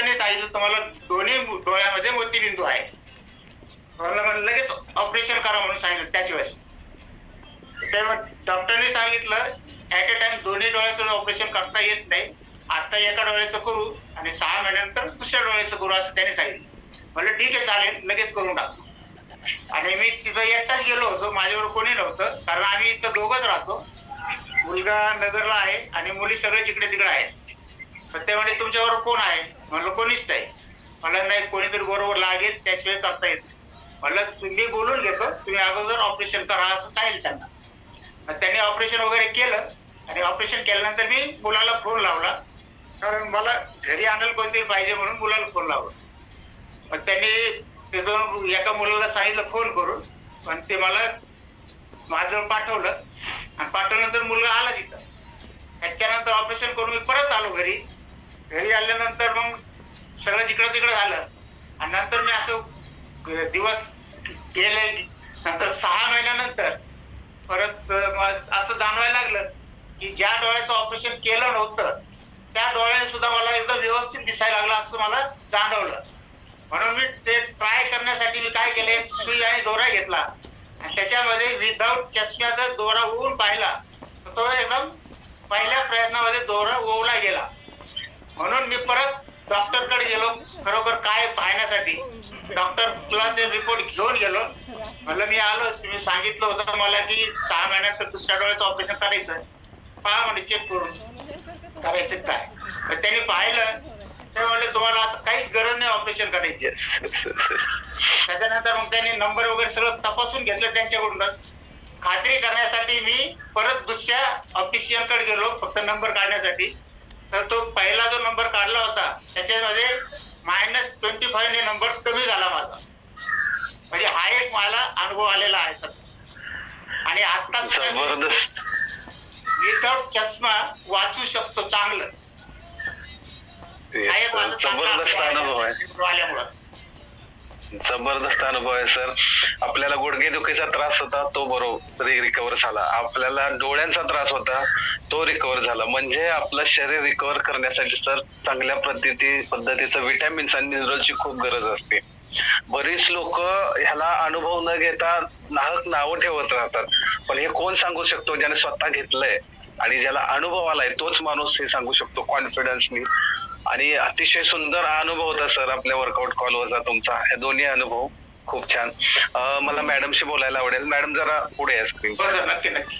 डॉक्टरने सांगितलं तुम्हाला दोन्ही डोळ्यामध्ये मोतीबिंदू आहे. मला लगेच ऑपरेशन करा म्हणून सांगितलं त्याच वेळेस. तेव्हा डॉक्टरने सांगितलं ऍट अ टाइम दोन्ही डोळ्याचं ऑपरेशन करता येत नाही. आता एका डोळ्याचं करू आणि 6 महिन्यानंतर दुसऱ्या डोळ्याचं करू असं त्याने सांगितलं. म्हणलं ठीक आहे चालेल, लगेच करून टाकतो. आणि मी तिथं एकटाच गेलो होतो, माझ्याबरोबर कोणी नव्हतं, कारण आम्ही इथं दोघंच राहतो. मुलगा नगरला आहे आणि मुली सगळे जिकडे तिकडे आहेत. पण ते म्हणे तुमच्याबरोबर कोण आहे? म्हणलं कोणीच नाही. म्हणलं नाही, कोणीतरी बरोबर लागेल त्याशिवाय करता येत. म्हणलं तुम्ही बोलून घेतो, तुम्ही अगोदर ऑपरेशन करा असं सांगितलं त्यांना. त्यांनी ऑपरेशन वगैरे केलं आणि ऑपरेशन केल्यानंतर मी मुलाला फोन लावला, कारण मला घरी आणायला कोणतरी पाहिजे म्हणून मुलाला फोन लावला. मग त्यांनी तिथून एका मुलाला सांगितलं फोन करून, पण ते मला माझं पाठवलं आणि पाठवल्यानंतर मुलगा आला तिथं. त्याच्यानंतर ऑपरेशन करून मी परत आलो घरी. घरी आल्यानंतर मग सगळं जिकडं तिकडं झालं आणि नंतर मी असं दिवस गेले. नंतर 6 महिन्यानंतर परत असं जाणवायला लागलं की ज्या डोळ्याचं ऑपरेशन केलं नव्हतं त्या डोळ्याने सुद्धा मला एकदम व्यवस्थित दिसायला लागलं असं मला जाणवलं. म्हणून मी ते ट्राय करण्यासाठी मी काय केले, सुई आणि दोरा घेतला आणि त्याच्यामध्ये विदाऊट चष्म्याचा दोरा ओवून पाहिला तर तो एकदम पहिल्या प्रयत्नामध्ये दोरा ओवला गेला. म्हणून मी परत डॉक्टरकडे गेलो खरोखर काय पाहण्यासाठी. डॉक्टरला ते रिपोर्ट घेऊन गेलो. म्हणलं मी आलो, तुम्ही सांगितलं होतं मला की 6 महिन्यात दुसऱ्या डोळ्याचं ऑपरेशन करायचं, पहा म्हणजे चेक करून करायचं काय. तर त्यांनी पाहिलं, ते म्हणले तुम्हाला आता काहीच गरज नाही ऑपरेशन करायची. त्याच्यानंतर मग त्यांनी नंबर वगैरे सगळं तपासून घेतलं त्यांच्याकडूनच. खात्री करण्यासाठी मी परत दुसऱ्या ऑफिशियलकडे गेलो फक्त नंबर काढण्यासाठी. तर तो पहिला जो नंबर काढला होता त्याच्यामध्ये -25 ने नंबर कमी झाला माझा. म्हणजे हा एक मला अनुभव आलेला आहे सर. आणि आता विदाउट चष्मा वाचू शकतो चांगलं. जबरदस्त अनुभव आहे, जबरदस्त अनुभव आहे सर. आपल्याला गुडघेदुखीचा त्रास होता तो बरोबर रिकव्हर झाला, आपल्याला डोळ्यांचा त्रास होता तो रिकव्हर झाला. म्हणजे आपलं शरीर रिकव्हर करण्यासाठी सर चांगल्या पद्धतीचं विटॅमिन्स आणि मिनरलची खूप गरज असते. बरीच लोक ह्याला अनुभव न घेता नाहक नावं ठेवत राहतात, पण हे कोण सांगू शकतो ज्याने स्वतः घेतलंय आणि ज्याला अनुभव आलाय तोच माणूस हे सांगू शकतो कॉन्फिडन्सनी. आणि अतिशय सुंदर अनुभव होता सर आपल्या वर्कआउट कॉलवरचा तुमचा. हे दोन्ही अनुभव खूप छान. मला मॅडमशी बोलायला आवडेल. मॅडम जरा पुढे आहे स्क्रीन. नक्की नक्की.